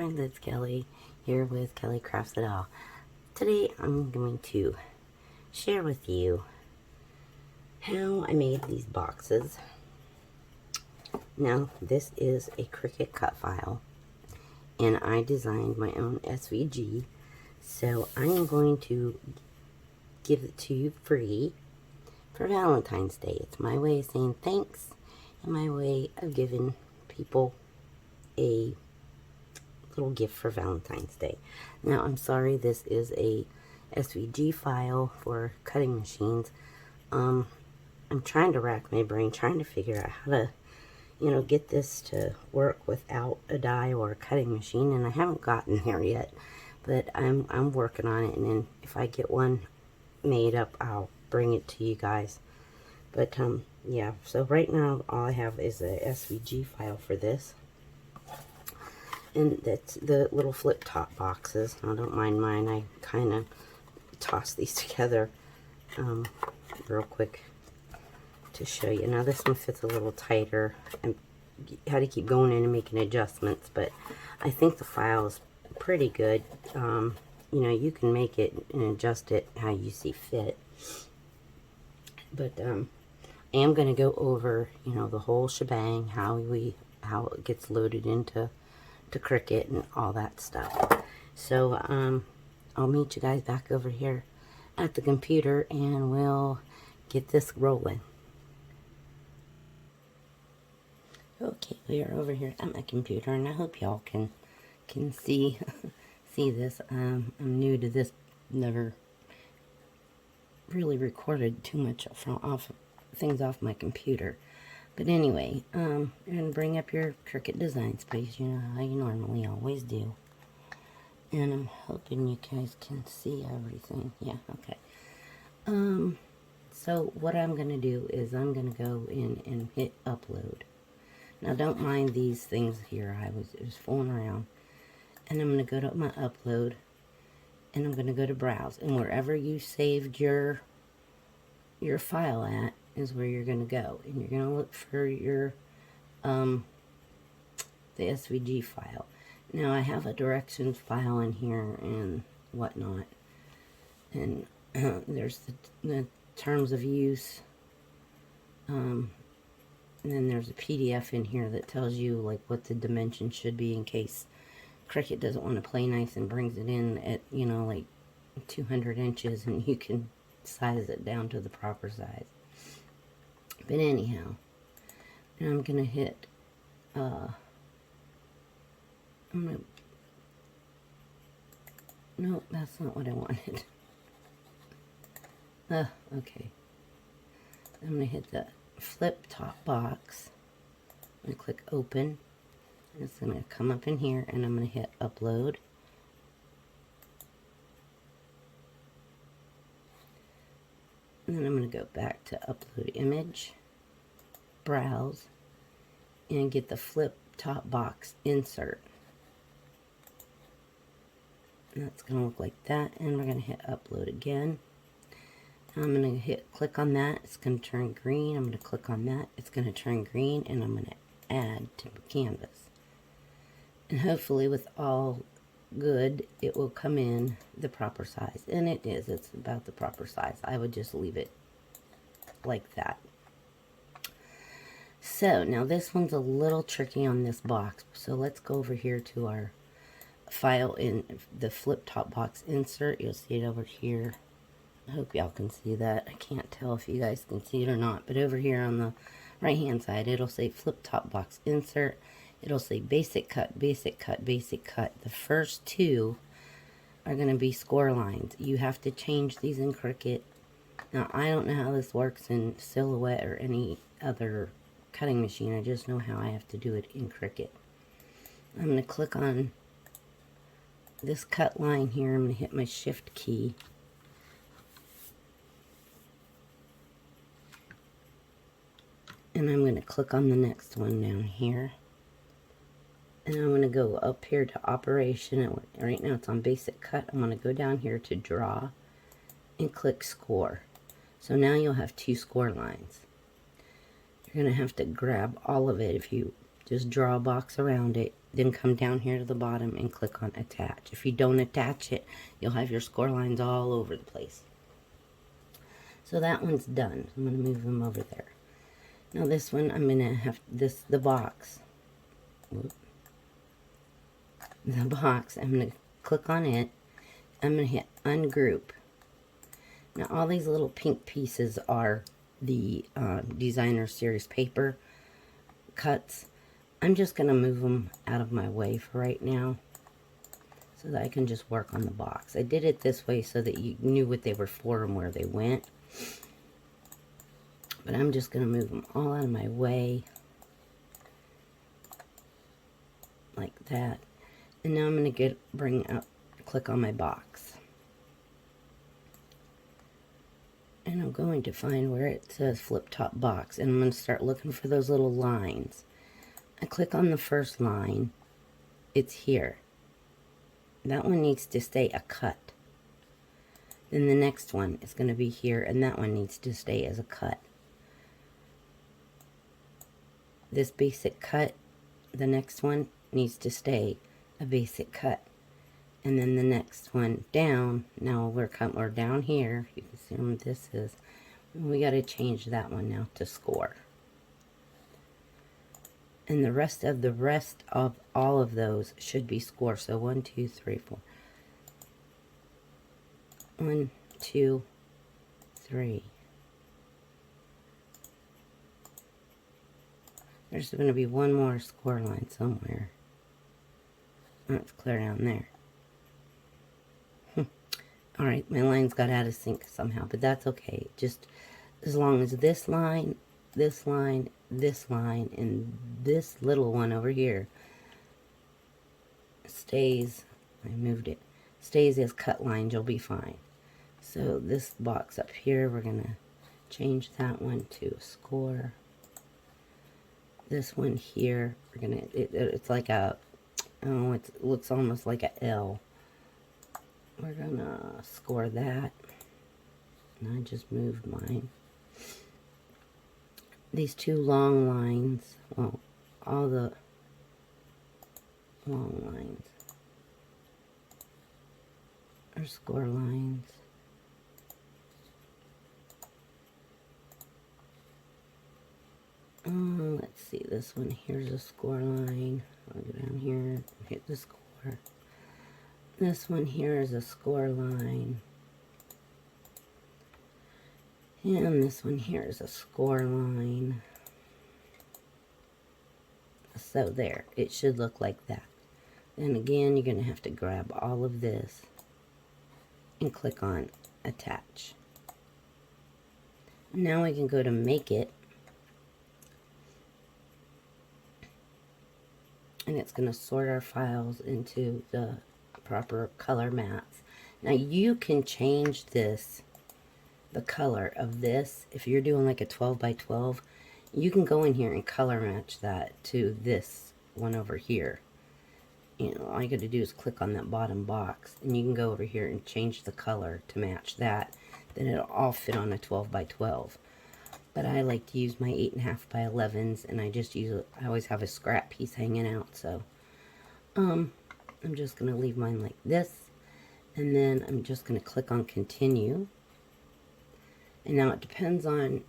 friends, it's Kelly here with Kelleykraftsitall. Today I'm going to share with you how I made these boxes. Now this is a Cricut cut file and I designed my own SVG, so I am going to give it to you free for Valentine's Day. It's my way of saying thanks and my way of giving people a little gift for Valentine's Day. Now, I'm sorry, this is a SVG file for cutting machines. I'm trying to rack my brain, trying to figure out how to, get this to work without a die or a cutting machine, and I haven't gotten there yet, but I'm working on it, and then if I get one made up, I'll bring it to you guys. But, yeah, so right now, all I have is a SVG file for this. And that's the little flip top boxes. I don't mind mine. I kind of toss these together real quick to show you. Now this one fits a little tighter. I had to keep going in and making adjustments, but I think the file is pretty good. You can make it and adjust it how you see fit. But I am going to go over, the whole shebang, how it gets loaded into Cricut and all that stuff. So I'll meet you guys back over here at the computer and we'll get this rolling. Okay, we are over here at my computer and I hope y'all can see see this. I'm new to this, never really recorded too much things off my computer. But anyway, you're going to bring up your Cricut design space, how you normally always do. And I'm hoping you guys can see everything. Yeah, okay. So what I'm going to do is I'm going to go in and hit upload. Now don't mind these things here. I was just fooling around. And I'm going to go to my upload. And I'm going to go to browse. And wherever you saved your file at, is where you're going to go, and you're going to look for your the SVG file. Now I have a directions file in here and whatnot, and there's the terms of use, and then there's a PDF in here that tells you like what the dimensions should be in case Cricut doesn't want to play nice and brings it in at like 200 inches, and you can size it down to the proper size. But anyhow, I'm going to hit, no, that's not what I wanted. Okay. I'm going to hit the flip top box. I'm going to click open. It's going to come up in here, and I'm going to hit upload. And then I'm going to go back to upload image, browse, and get the flip top box insert. And that's going to look like that, and we're going to hit upload again. I'm going to hit click on that, it's going to turn green. I'm going to click on that, it's going to turn green, and I'm going to add to canvas. And hopefully with all good, it will come in the proper size, and it is. It's about the proper size. I would just leave it like that. So now this one's a little tricky on this box, so let's go over here to our file in the flip top box insert. You'll see it over here. I hope y'all can see that. I can't tell if you guys can see it or not, but over here on the right hand side it'll say flip top box insert. It'll say basic cut, basic cut, basic cut. The first two are going to be score lines. You have to change these in Cricut. Now, I don't know how this works in Silhouette or any other cutting machine. I just know how I have to do it in Cricut. I'm going to click on this cut line here. I'm going to hit my shift key. And I'm going to click on the next one down here. And I'm going to go up here to operation. Right now it's on basic cut. I'm going to go down here to draw and click score. So now you'll have two score lines. You're going to have to grab all of it. If you just draw a box around it, then come down here to the bottom and click on attach. If you don't attach it, you'll have your score lines all over the place. So that one's done. I'm going to move them over there. Now this one, I'm going to have the box. The box, I'm going to click on it. I'm going to hit ungroup. Now all these little pink pieces are the designer series paper cuts. I'm just going to move them out of my way for right now so that I can just work on the box. I did it this way so that you knew what they were for and where they went. But I'm just going to move them all out of my way like that. And now I'm going to bring up, click on my box. And I'm going to find where it says flip top box, and I'm going to start looking for those little lines. I click on the first line. It's here. That one needs to stay a cut. Then the next one is going to be here, and that one needs to stay as a cut. This basic cut, the next one needs to stay a basic cut. And then the next one down, now we're down here, you can see what this is. We got to change that one now to score. And the rest of all of those should be score. So 1, 2, 3, 4. 1, 2, 3. There's going to be one more score line somewhere. Let's clear down there. Alright, my lines got out of sync somehow, but that's okay. Just as long as this line, this line, this line, and this little one over here stays, I moved it, stays as cut lines, you'll be fine. So this box up here, we're going to change that one to a score. This one here, we're going to, it's like a, oh, it looks almost like a L. We're going to score that. And I just moved mine. These two long lines, well, all the long lines are score lines. Let's see, this one here's a score line. I'll go down here, hit the score. This one here is a score line. And this one here is a score line. So there, it should look like that. Then again, you're going to have to grab all of this and click on attach. Now we can go to make it. And it's going to sort our files into the proper color mats. Now you can change this, the color of this. If you're doing like a 12 by 12, you can go in here and color match that to this one over here. You know, all you got to do is click on that bottom box, and you can go over here and change the color to match that. Then it'll all fit on a 12 by 12. But I like to use my 8.5 by 11s, and I just use I always have a scrap piece hanging out, so I'm just going to leave mine like this, and then I'm just going to click on continue. And now it depends on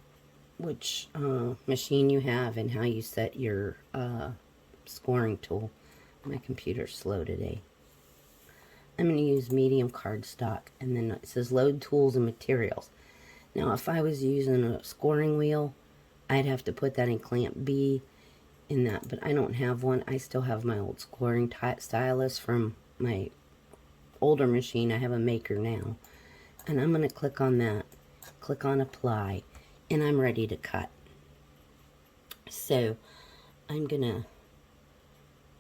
which machine you have and how you set your scoring tool. My computer's slow today. I'm going to use medium cardstock, and then it says load tools and materials. Now, if I was using a scoring wheel, I'd have to put that in clamp B in that, but I don't have one. I still have my old scoring stylus from my older machine. I have a maker now. And I'm going to click on that, click on apply, and I'm ready to cut. So, I'm going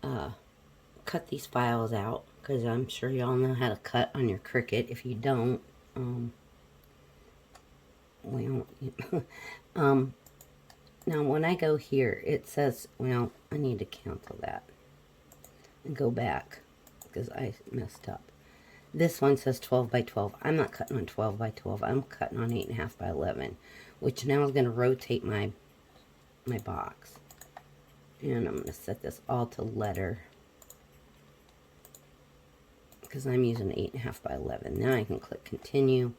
to cut these files out, because I'm sure y'all know how to cut on your Cricut. If you don't, well, now when I go here, it says, well, I need to cancel that and go back because I messed up. This one says 12 by 12. I'm not cutting on 12 by 12. I'm cutting on 8.5 by 11, which now is going to rotate my box. And I'm going to set this all to letter. because I'm using 8.5 by 11. Now I can click continue.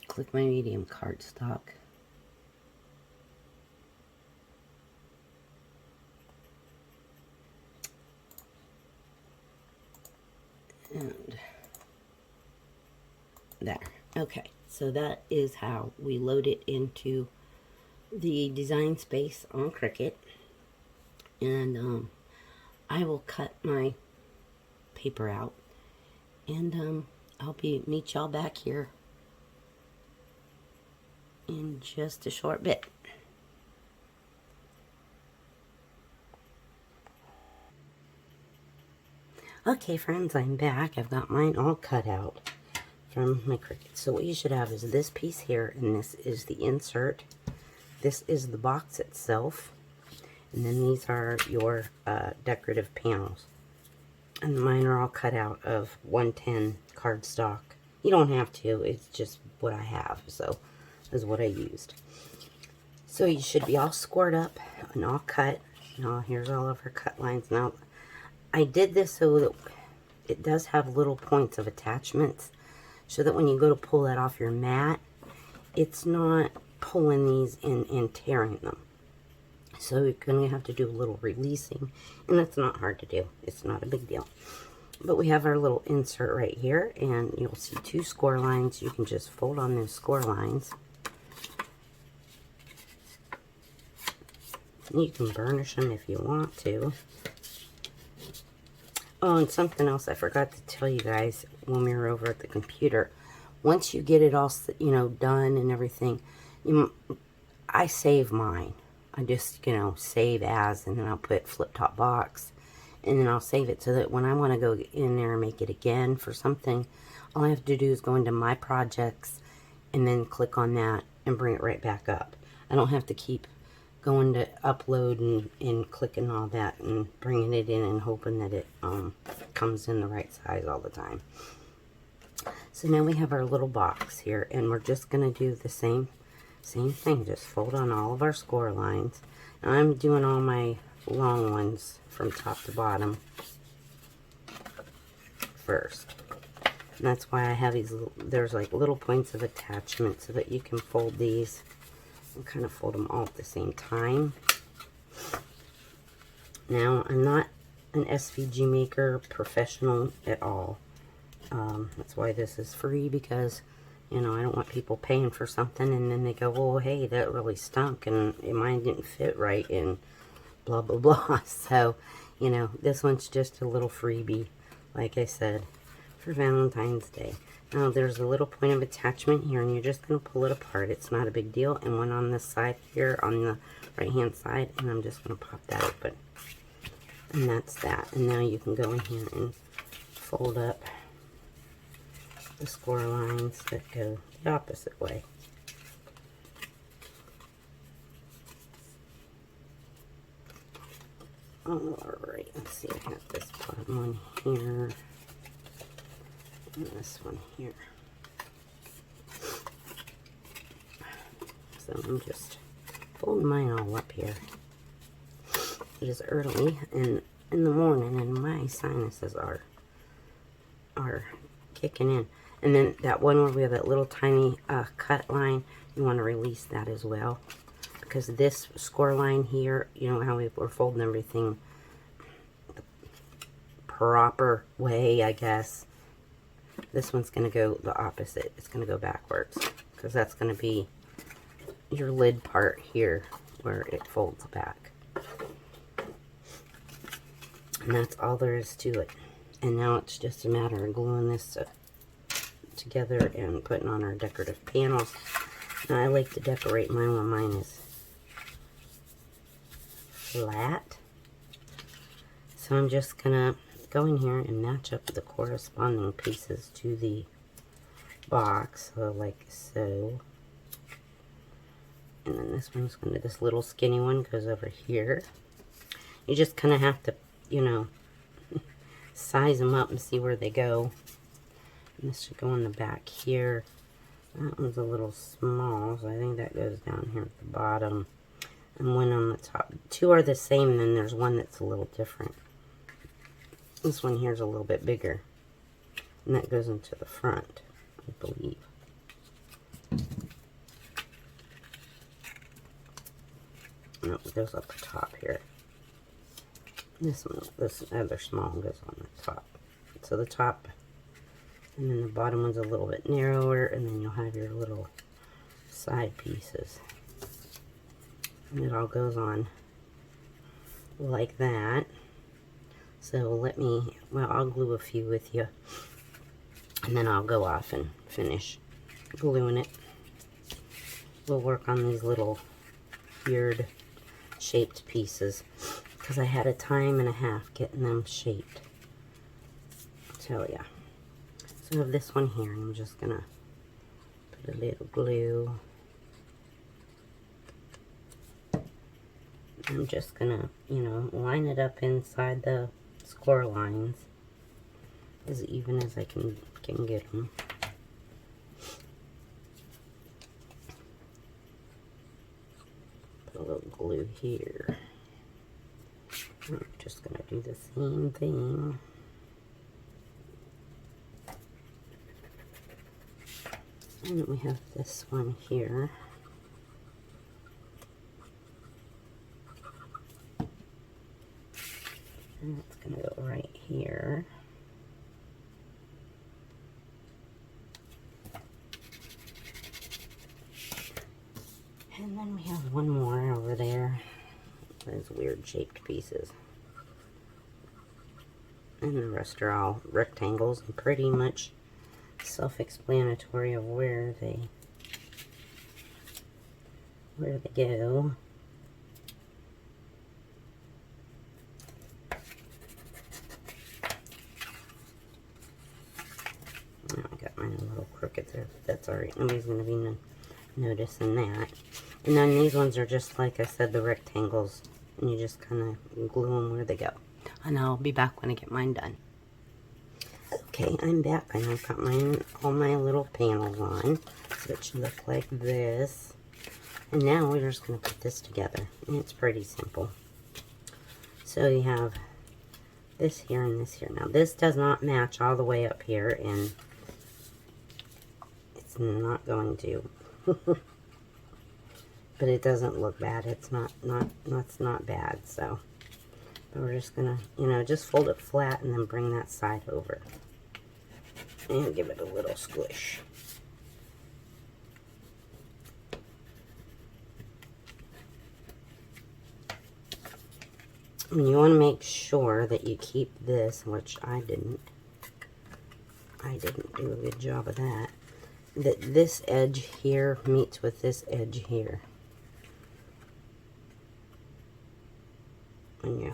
Click my medium cardstock. And there. Okay, so that is how we load it into the design space on Cricut. And I will cut my paper out, and I'll meet y'all back here in just a short bit. Okay, friends, I'm back. I've got mine all cut out from my Cricut. So what you should have is this piece here, and this is the insert. This is the box itself, and then these are your decorative panels. And mine are all cut out of 110 cardstock. You don't have to, it's just what I have, so this is what I used. So you should be all scored up and all cut. Now here's all of our cut lines. Now I did this so that it does have little points of attachments, so that when you go to pull that off your mat, it's not pulling these and tearing them. So you're going to have to do a little releasing, and that's not hard to do. It's not a big deal. But we have our little insert right here, and you'll see 2 score lines. You can just fold on those score lines. You can burnish them if you want to. Oh, and something else I forgot to tell you guys when we were over at the computer. Once you get it all, you know, done and everything, I save mine. I just, you know, save as, and then I'll put flip top box, and then I'll save it so that when I want to go in there and make it again for something, all I have to do is go into my projects and then click on that and bring it right back up. I don't have to keep going to upload and clicking all that and bringing it in and hoping that it comes in the right size all the time. So now we have our little box here, and we're just going to do the same thing. Just fold on all of our score lines. Now I'm doing all my long ones from top to bottom first. And that's why I have these little, there's like little points of attachment so that you can fold these and kind of fold them all at the same time. Now, I'm not an SVG maker professional at all. That's why this is free, because, you know, I don't want people paying for something and then they go, well, hey, that really stunk and mine didn't fit right and blah, blah, blah. So, you know, this one's just a little freebie, like I said, for Valentine's Day. Now, there's a little point of attachment here, and you're just going to pull it apart. It's not a big deal. And one on this side here, on the right-hand side, and I'm just going to pop that open. And that's that. And now you can go in here and fold up the score lines that go the opposite way. Alright, let's see, I got this bottom one here. And this one here. So I'm just folding mine all up here. It is early and in the morning, and my sinuses are kicking in. And then that one where we have that little tiny cut line, you want to release that as well, because this score line here, you know how we're folding everything the proper way, I guess. This one's going to go the opposite. It's going to go backwards, because that's going to be your lid part here where it folds back. And that's all there is to it. And now it's just a matter of gluing this together and putting on our decorative panels. Now, I like to decorate mine when mine is flat. So I'm just going to go in here and match up the corresponding pieces to the box, so like so. And then this one's going to, this little skinny one goes over here. You just kind of have to, you know, size them up and see where they go. And this should go in the back here. That one's a little small, so I think that goes down here at the bottom. and one on the top. Two are the same, and then there's one that's a little different. This one here is a little bit bigger, and that goes into the front, I believe. No, it goes up the top here. This one, this other small one goes on the top. So the top, and then the bottom one's a little bit narrower, and then you'll have your little side pieces. And it all goes on like that. So let me, well, I'll glue a few with you, and then I'll go off and finish gluing it. We'll work on these little weird shaped pieces, because I had a time and a half getting them shaped. So yeah. So I have this one here, and I'm just gonna put a little glue. I'm just gonna, you know, line it up inside the score lines as even as I can get them. Put a little glue here. I'm just gonna do the same thing. And then we have this one here. And it's going to go right here. And then we have one more over there. Those weird shaped pieces. And the rest are all rectangles and pretty much self-explanatory of where they go. Oh, I got mine a little crooked there, but that's alright. Nobody's going to be noticing that. And then these ones are just, like I said, the rectangles. And you just kind of glue them where they go. And I'll be back when I get mine done. Okay, I'm back, and I've got all my little panels on, so it should look like this. And now we're just going to put this together, and it's pretty simple. So you have this here and this here. Now this does not match all the way up here, and it's not going to. But it doesn't look bad. It's not bad, so. But we're just going to, you know, just fold it flat and then bring that side over. And give it a little squish. And you want to make sure that you keep this, which I didn't do a good job of that, that this edge here meets with this edge here. And you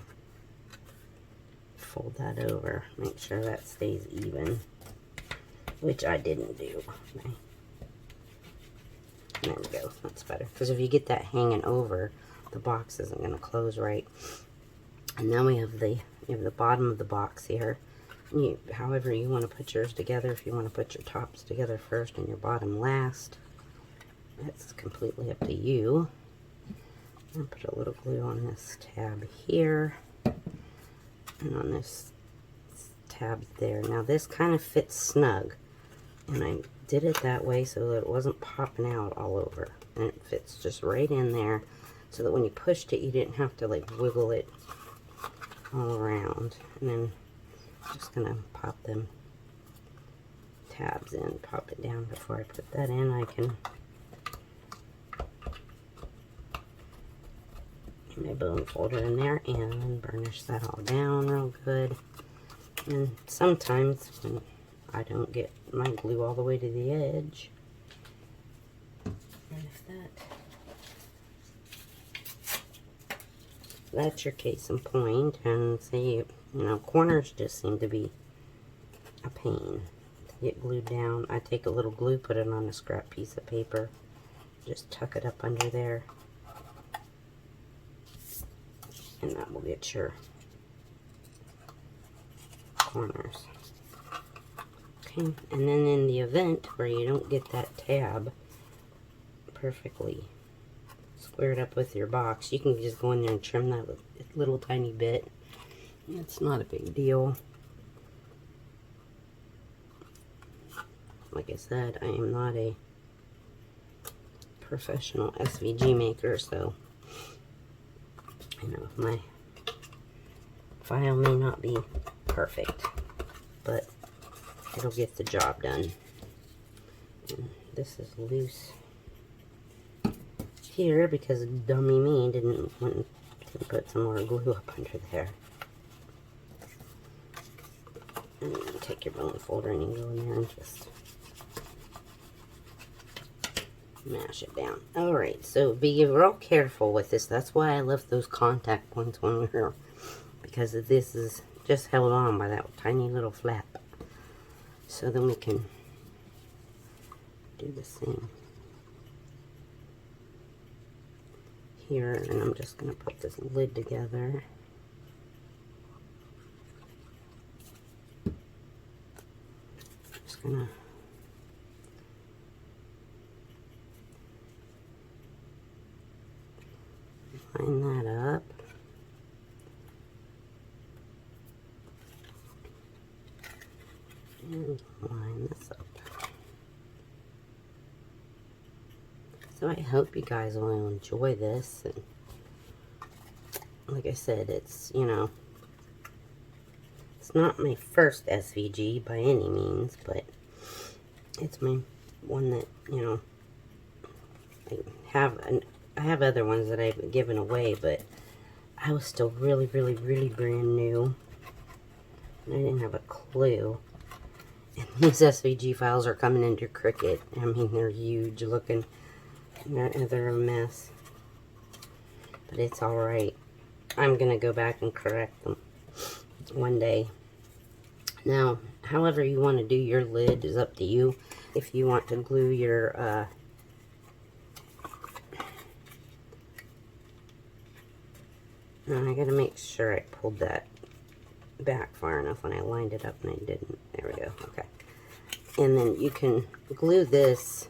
fold that over, make sure that stays even, which I didn't do. Okay. There we go, that's better, because if you get that hanging over, the box isn't going to close right. And now we have the bottom of the box here. However you want to put yours together, if you want to put your tops together first and your bottom last, that's completely up to you. I'll put a little glue on this tab here, and on this tab there. Now this kind of fits snug, and I did it that way so that it wasn't popping out all over, and it fits just right in there, so that when you pushed it, you didn't have to like wiggle it all around. And then I'm just gonna pop them tabs in, pop it down. Before I put that in, I can get my bone folder in there and burnish that all down real good. And sometimes when I don't get my glue all the way to the edge, and if that's your case in point, and see, you know, corners just seem to be a pain to get glued down. I take a little glue, put it on a scrap piece of paper, just tuck it up under there, and that will get your corners. Okay, and then in the event where you don't get that tab perfectly square it up with your box, you can just go in there and trim that little tiny bit. It's not a big deal. Like I said, I am not a professional SVG maker, so you know, my file may not be perfect, but it'll get the job done. And this is loose here because dummy me didn't want to put some more glue up under there. And you take your bone folder and you go in there and just mash it down. Alright, so be real careful with this. That's why I left those contact points when we were, because this is just held on by that tiny little flap. So then we can do the same here, and I'm just going to put this lid together. Just going to line that up. And line this up. So I hope you guys will enjoy this. And like I said, it's, you know, it's not my first SVG by any means, but it's my one that, you know, I have other ones that I've given away, but I was still really brand new. And I didn't have a clue. And these SVG files are coming into Cricut. I mean, they're huge looking. They're a mess. But it's alright. I'm going to go back and correct them one day. Now, however you want to do your lid is up to you. If you want to glue your now I gotta make sure I pulled that back far enough when I lined it up, and I didn't. There we go. Okay. And then you can glue this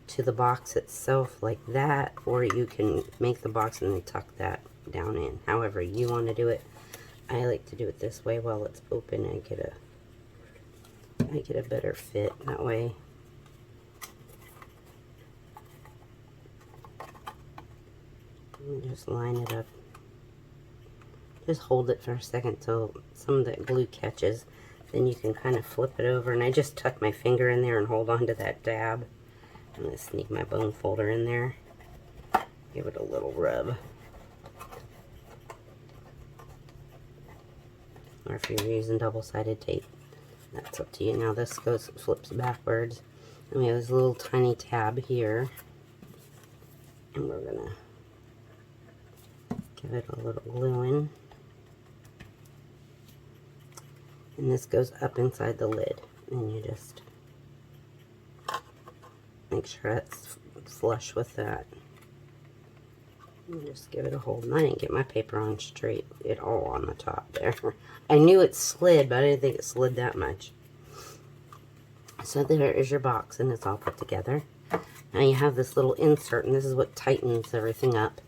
to the box itself like that, or you can make the box and then tuck that down in. However you want to do it. I like to do it this way while it's open. I get a better fit that way. And just line it up. Just hold it for a second till some of that glue catches. Then you can kind of flip it over. And I just tuck my finger in there and hold on to that tab. I'm going to sneak my bone folder in there. Give it a little rub. Or if you're using double-sided tape, that's up to you. Now this flips backwards. And we have this little tiny tab here. And we're going to give it a little glue in. And this goes up inside the lid. And you just make sure it's flush with that. And just give it a hold. And I didn't get my paper on straight at all on the top there. I knew it slid, but I didn't think it slid that much. So there is your box, and it's all put together. Now you have this little insert, and this is what tightens everything up.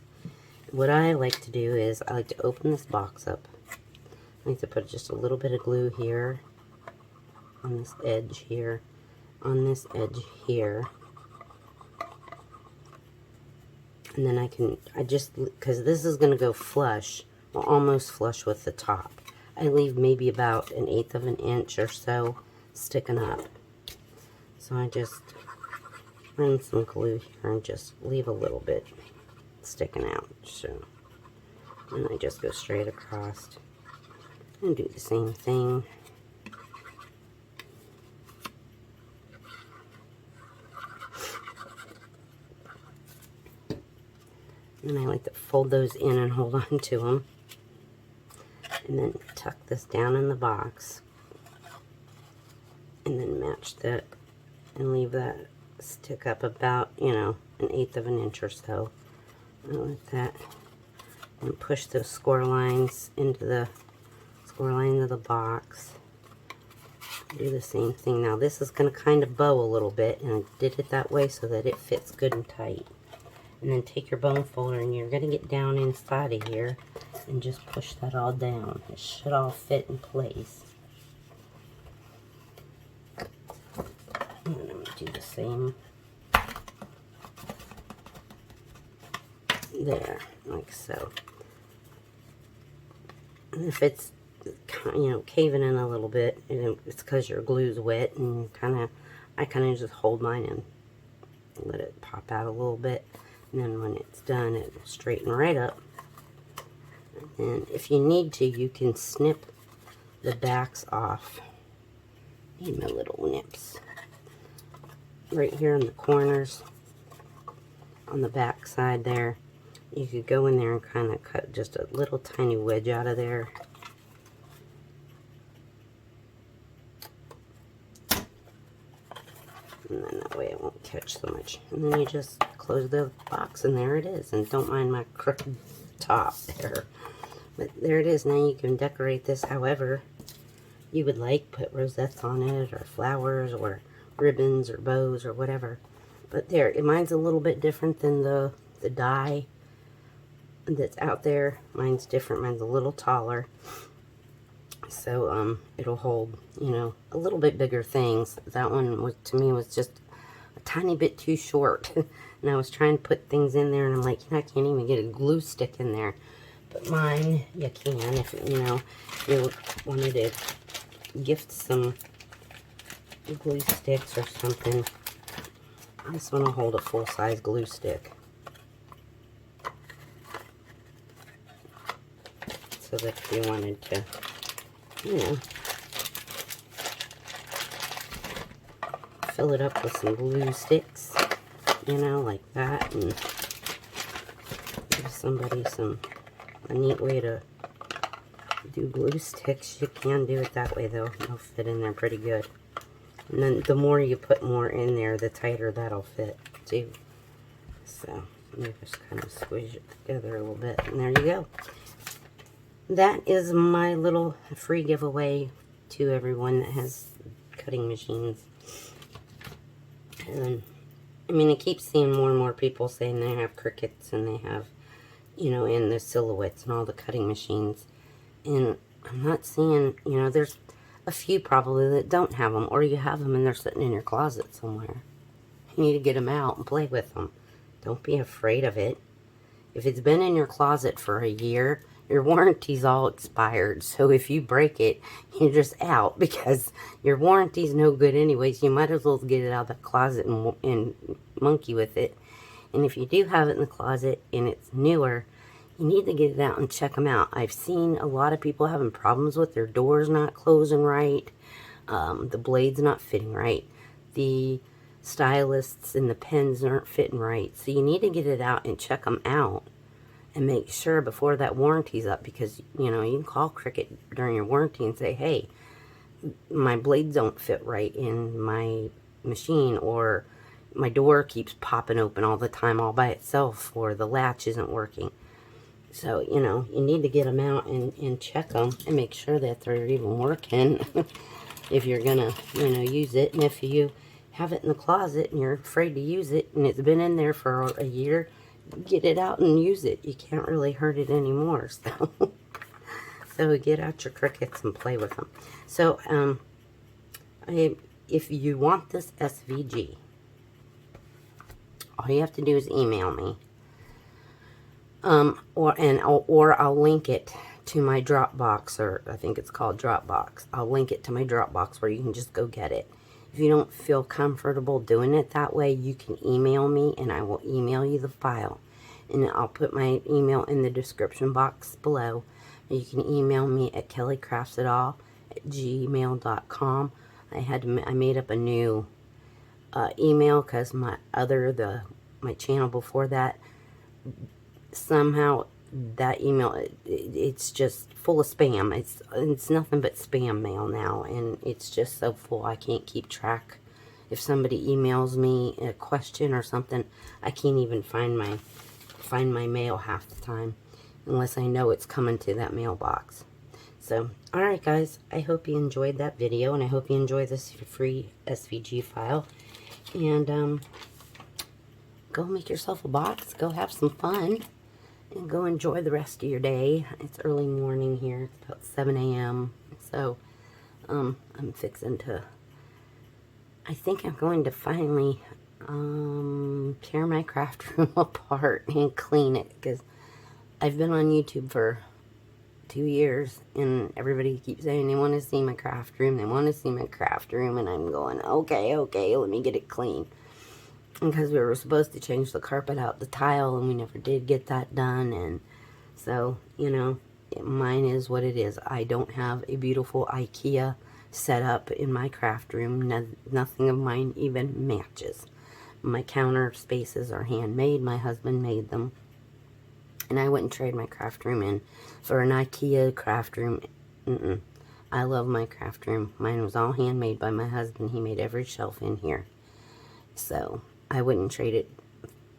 What I like to do is I like to open this box up. I like to put just a little bit of glue here, on this edge here, on this edge here. And then because this is going to go flush, well, almost flush with the top. I leave maybe about 1/8 of an inch or so sticking up. So I just run some glue here and just leave a little bit sticking out. So, and I just go straight across and do the same thing. And I like to fold those in and hold on to them. And then tuck this down in the box. And then match that and leave that stick up about, you know, 1/8 of an inch or so. Like that. And push those score lines into the score line of the box. Do the same thing. Now this is going to kind of bow a little bit, and I did it that way so that it fits good and tight. And then take your bone folder and you're going to get down inside of here and just push that all down. It should all fit in place. And then I'm going to do the same there, like so. And if it's, you know, caving in a little bit, it's because your glue's wet, and I kind of just hold mine and let it pop out a little bit. And then when it's done, it will straighten right up. And if you need to, you can snip the backs off. Need my little nips. Right here in the corners, on the back side there, you could go in there and kind of cut just a little tiny wedge out of there. And then that way it won't catch so much. And then you just close the box and there it is. And don't mind my crooked top there. But there it is. Now you can decorate this however you would like. Put rosettes on it, or flowers, or ribbons, or bows, or whatever. But there, mine's a little bit different than the die that's out there. Mine's different. Mine's a little taller. So, it'll hold, you know, a little bit bigger things. That one, was, to me, was just a tiny bit too short. And I was trying to put things in there, and I'm like, I can't even get a glue stick in there. But mine, you can, if, you know, you wanted to gift some glue sticks or something. This one will hold a full-size glue stick. So that if you wanted to, you know, fill it up with some glue sticks, you know, like that, and give somebody a neat way to do glue sticks. You can do it that way though. They'll fit in there pretty good. And then the more you put more in there, the tighter that'll fit too. So you just kind of squeeze it together a little bit, and there you go. That is my little free giveaway to everyone that has cutting machines. And I mean, I keep seeing more and more people saying they have Cricuts and they have, you know, and the Silhouettes and all the cutting machines. And I'm not seeing, you know, there's a few probably that don't have them, or you have them and they're sitting in your closet somewhere. You need to get them out and play with them. Don't be afraid of it. If it's been in your closet for a year, your warranty's all expired. So if you break it, you're just out, because your warranty's no good anyways. You might as well get it out of the closet and monkey with it. And if you do have it in the closet and it's newer, you need to get it out and check them out. I've seen a lot of people having problems with their doors not closing right, the blades not fitting right, the stylists and the pens aren't fitting right. So you need to get it out and check them out and make sure before that warranty's up, because, you know, you can call Cricut during your warranty and say, hey, my blades don't fit right in my machine, or my door keeps popping open all the time all by itself, or the latch isn't working. So, you know, you need to get them out and check them and make sure that they're even working if you're gonna, you know, use it. And if you have it in the closet and you're afraid to use it and it's been in there for a year, get it out and use it. You can't really hurt it anymore. So get out your Cricuts and play with them. So if you want this SVG, all you have to do is email me, or I'll link it to my Dropbox, or I think it's called Dropbox. I'll link it to my Dropbox where you can just go get it. If you don't feel comfortable doing it that way, you can email me and I will email you the file. And I'll put my email in the description box below. You can email me at kelleykraftsitall@gmail.com. I made up a new email because my channel before that, somehow that email, it's just full of spam. It's nothing but spam mail now, and it's just so full I can't keep track. If somebody emails me a question or something, I can't even find my mail half the time unless I know it's coming to that mailbox. So, alright guys, I hope you enjoyed that video, and I hope you enjoy this free SVG file. And go make yourself a box, go have some fun, and go enjoy the rest of your day. It's early morning here. It's about 7 a.m. So, I'm fixing to, I think I'm going to finally, tear my craft room apart and clean it, because I've been on YouTube for 2 years, and everybody keeps saying they want to see my craft room, they want to see my craft room, and I'm going, okay, let me get it clean. Because we were supposed to change the carpet out, the tile, and we never did get that done, and so, you know, mine is what it is. I don't have a beautiful IKEA setup in my craft room. Nothing of mine even matches. My counter spaces are handmade. My husband made them. And I wouldn't trade my craft room in for an IKEA craft room. I love my craft room. Mine was all handmade by my husband. He made every shelf in here. So, I wouldn't trade it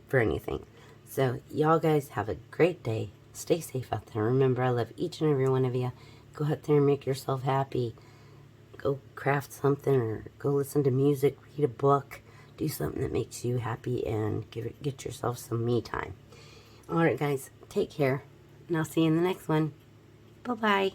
for anything. So, y'all guys have a great day. Stay safe out there. Remember, I love each and every one of you. Go out there and make yourself happy. Go craft something, or go listen to music, read a book. Do something that makes you happy, and get yourself some me time. Alright guys, take care, and I'll see you in the next one. Bye-bye.